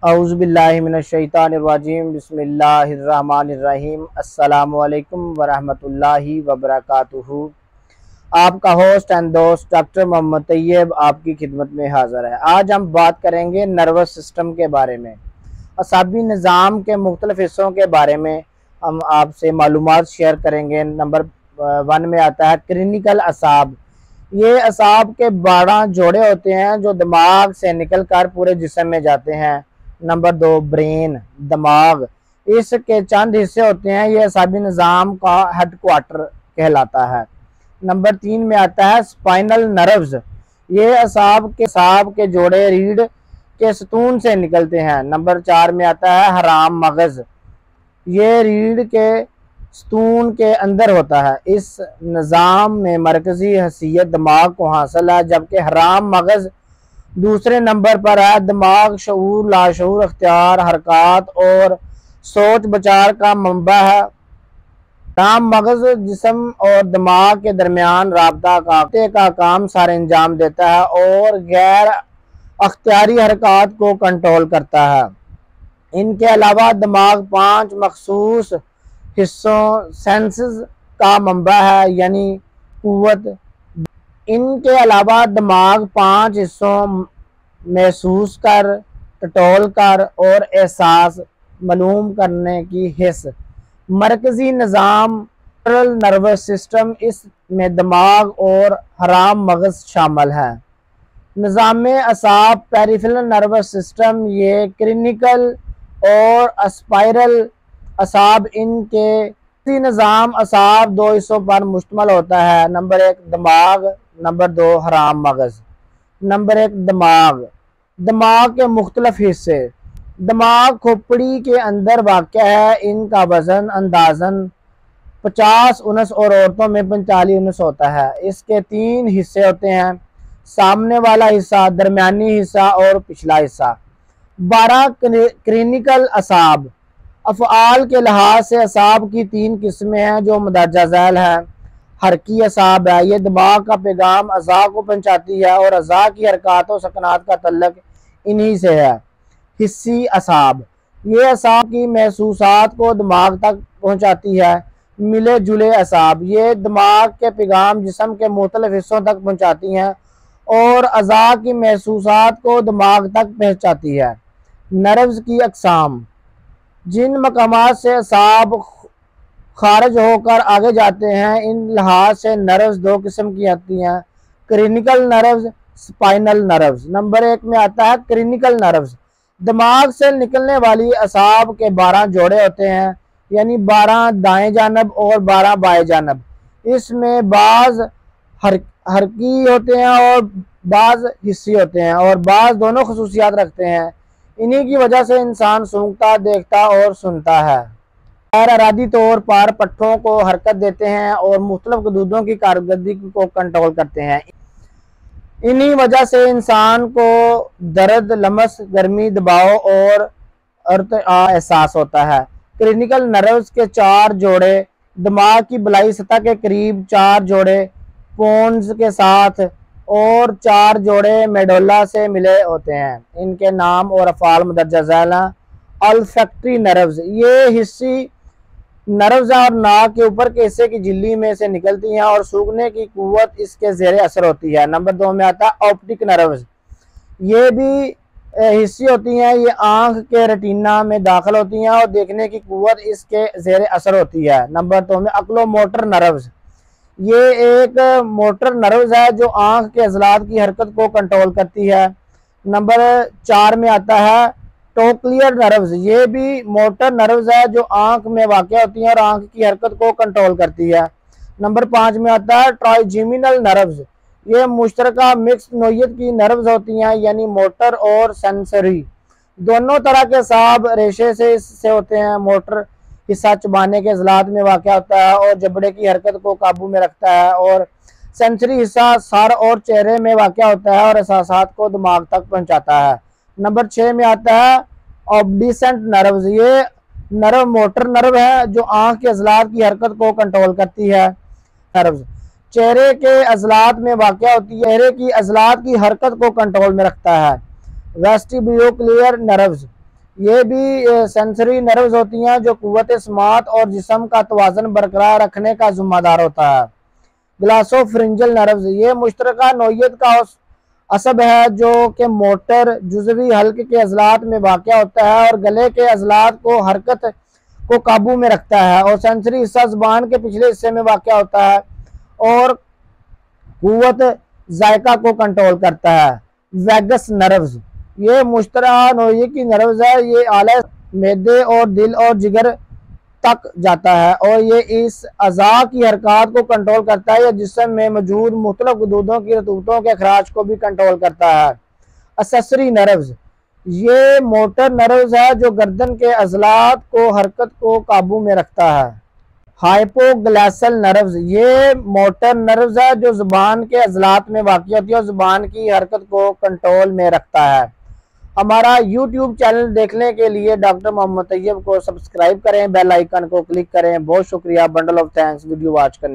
औज़ुबिल्लाहि मिनश्शैतानिर्रजीम बिस्मिल्लाहिर्रहमानिर्रहीम अस्सलामुअलैकुम वरहमतुल्लाहि वबरकातुहू। आपका होस्ट एंड दोस्त डॉक्टर मोहम्मद तैयब आपकी खिदमत में हाज़िर है। आज हम बात करेंगे नर्वस सिस्टम के बारे में, असाबी निज़ाम के मुख्तलिफ हिस्सों के बारे में हम आपसे मालूमात शेयर करेंगे। नंबर 1 में आता है क्लिनिकल असाब। ये असाब के 12 जोड़े होते हैं जो दिमाग से निकल कर पूरे जिस्म में जाते हैं। नंबर 2 ब्रेन, दिमाग, इसके चंद हिस्से होते हैं। ये असाबी निज़ाम का हेडक्वार्टर कहलाता है। नंबर 3 में आता है स्पाइनल नर्व्स। ये असाब के जोड़े रीढ़ के सतून से निकलते हैं। नंबर 4 में आता है हराम मगज़। ये रीढ़ के सतून के अंदर होता है। इस निज़ाम में मरकजी हैसियत दिमाग को हासिल है, जबकि हराम मगज़ दूसरे नंबर पर है। दिमाग शऊर, लाशऊर, अख्तियार, हरकत और सोच बचार का मंबा है। हराम मगज़ जिस्म और दिमाग के दरमियान राबता का काम सारे अंजाम देता है और गैर अख्तियारी हरकत को कंट्रोल करता है। इनके अलावा दिमाग 5 मखसूस हिस्सों सेंसेस का मंबा है, यानी कुव्वत। इनके अलावा दिमाग 5 हिस्सों महसूस कर, टटोल कर और एहसास मालूम करने की हिस्स। मरकजी निज़ाम नर्वस सिस्टम, इसमें दिमाग और हराम मगज़ शामिल है। निज़ाम असाब पेरिफेरल नर्वस सिस्टम, ये क्लिनिकल और स्पाइरल असाब, इनके निज़ाम असाब 2 हिस्सों पर मुश्तमिल होता है। नंबर 1 दिमाग, नंबर 2 हराम मगज़। नंबर 1 दिमाग के मुख्तलिफ हिस्से। दिमाग खोपड़ी के अंदर वाक़या है। इनका वज़न अंदाज़न 50 उनस और औरतों में 45 उनस होता है। इसके 3 हिस्से होते हैं, सामने वाला हिस्सा, दरमियानी हिस्सा और पिछला हिस्सा। 12 क्लिनिकल असाब। अफ़आल के लिहाज से असाब की 3 किस्में हैं जो मदरजा झैल है। हरकी असाब है, ये दिमाग का पैगाम अज़ा को पहुँचाती है और अज़ा की हरकत और सकनात का तल्लक इन्हीं से है। हिस्सी असाब, ये असाब की महसूसात को दिमाग तक पहुँचाती है। मिले जुले असाब, ये दिमाग के पैगाम जिस्म के मुख्तलिफ हिस्सों तक पहुँचाती हैं और अज़ा की महसूसात को दिमाग तक पहुँचाती है। नर्व्स की अक़साम, जिन मकामात से असाब खारिज होकर आगे जाते हैं, इन लिहाज से नर्व्स 2 किस्म की आती हैं, clinical nerves, spinal nerves. Number 1 में आता है क्लिनिकल नर्व्स। दिमाग से निकलने वाली असाब के 12 जोड़े होते हैं, यानी 12 दाएं जानब और 12 बाएं जानब। इसमें बाज हरकी होते हैं और बाज हिस्सी होते हैं और बाज दोनों खसूसियात रखते हैं। इन्हीं की वजह से इंसान सूंघता, देखता और सुनता है। गैर इरादी तौर पर पट्ठों को हरकत देते हैं और मुख्तलिफ गदूदों की कारकर्दगी को कंट्रोल करते हैं। इन्हीं वजह से इंसान को दर्द, लमस, गर्मी, दबाव और एहसास होता है। क्लिनिकल नर्व्स के 4 जोड़े दिमाग की बलाई सतह के करीब, 4 जोड़े पोन्स के साथ और 4 जोड़े मेडोला से मिले होते हैं। इनके नाम और अफ़आल मदरजा झैल हैं। अल्फैक्टरी नर्व्स, ये हिस्सी नर्व्स और नाक के ऊपर के हिस्से की झिल्ली में से निकलती हैं और सूंघने की कुव्वत इसके ज़ेरे असर होती है। नंबर 2 में आता है ऑप्टिक नर्व्स। ये भी हिस्सी होती हैं, ये आंख के रेटिना में दाखिल होती हैं और देखने की कुव्वत इसके ज़ेरे असर होती है। नंबर 2 में अक्लो मोटर नर्व्स, ये एक मोटर नर्व्स है जो आंख के अज़लात की हरकत को कंट्रोल करती है। नंबर 4 में आता है टोक्लियर नर्व्स, ये भी मोटर नर्व्स है जो आंख में वाक़या होती हैं और आंख की हरकत को कंट्रोल करती है। नंबर 5 में आता है ट्राइजेमिनल नर्व्स, ये मुश्तरका मिक्स नोयत की नर्व्स होती हैं, यानी मोटर और सेंसरी। दोनों तरह के असाब रेशे से होते हैं। मोटर हिस्सा चबाने के अज़लात में वाक़या होता है और जबड़े की हरकत को काबू में रखता है, और सेंसरी हिस्सा सर और चेहरे में वाक़या होता है और एहसासात को दिमाग तक पहुँचाता है। नंबर 6 में आता है ऑब्डिसेंट नर्व्स, ये नर्व मोटर नर्व है जो आंख के अज़लात की हरकत को कंट्रोल करती है। नर्व्स चेहरे के अज़लात में वाक़या होती है, चेहरे की अज़लात की हरकत को कंट्रोल में रखता है। वेस्टिब्यूलर नर्व्स, ये भी सेंसरी नर्व्स होती हैं जो कुव्वत समात और जिस्म का तवाज़ुन बरकरार रखने का जिम्मेदार होता है। ग्लासोफ्रिंजल नर्व्स ये मुश्तरका नौइयत का असब है जो कि मोटर जुज़वी हल्क के अज़लात में वाक़या होता है और गले के अज़लात को हरकत को काबू में रखता है, और सेंसरी हिस्सा ज़ुबान के पिछले हिस्से में वाक़या होता है और कुव्वत जायका को कंट्रोल करता है। वैगस नर्व्स ये मुश्तरका नौइयत की नर्व्स है, ये आला मैदे और दिल और जिगर तक जाता है और ये इस अज़ा की हरकत को कंट्रोल करता है या जिस्म में मौजूद मुख्तलिफ गुदूदों की रतूतों के अखराज को भी कंट्रोल करता है। एक्सेसरी नर्व्स ये मोटर नर्व्स है जो गर्दन के अज़लात को हरकत को काबू में रखता है। हाइपोग्लासल नर्व्स ये मोटर नर्व्स है जो जुबान के अज़लात में वाक़ होती है और जुबान की हरकत को कंट्रोल में रखता है। हमारा YouTube चैनल देखने के लिए डॉक्टर मोहम्मद तैयब को सब्सक्राइब करें, बेल आइकन को क्लिक करें। बहुत शुक्रिया। Bundle of thanks video watch करने।